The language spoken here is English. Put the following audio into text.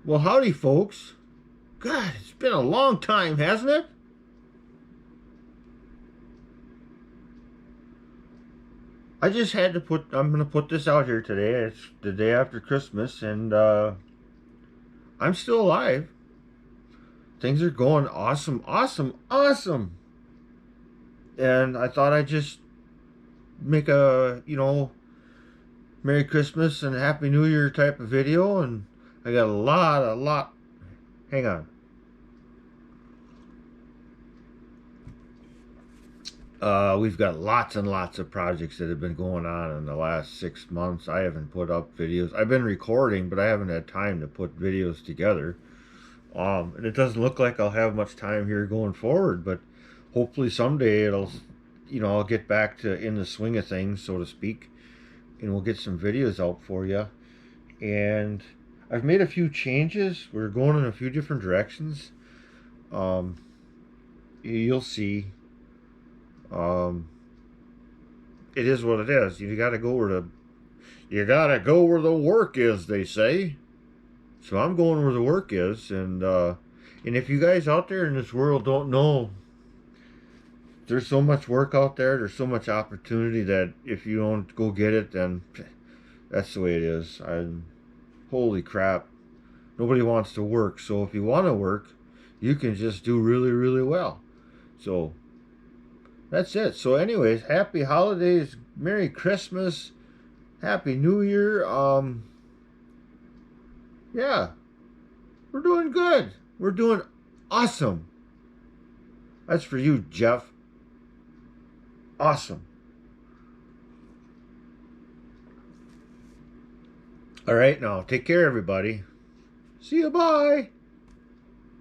Well, howdy, folks. God, it's been a long time, hasn't it? I just had to I'm going to put this out here today. It's the day after Christmas, and I'm still alive. Things are going awesome, awesome, awesome. And I thought I'd just make Merry Christmas and Happy New Year type of video. And I got a lot. Hang on. We've got lots and lots of projects that have been going on in the last 6 months. I haven't put up videos. I've been recording, but I haven't had time to put videos together. And it doesn't look like I'll have much time here going forward, but hopefully someday I'll get back to in the swing of things, so to speak, and we'll get some videos out for you. And I've made a few changes. We're going in a few different directions. Um, you'll see. Um, it is what it is. You gotta go where the work is, they say. So I'm going where the work is, and if you guys out there in this world don't know, there's so much work out there. There's so much opportunity that if you don't go get it, then that's the way it is. Holy crap, nobody wants to work. So if you want to work, you can just do really, really well. So that's it. So anyways, happy holidays, Merry Christmas, Happy New Year. Yeah, we're doing good. We're doing awesome. That's for you, Jeff. Awesome. All right, now take care, everybody. See you. Bye.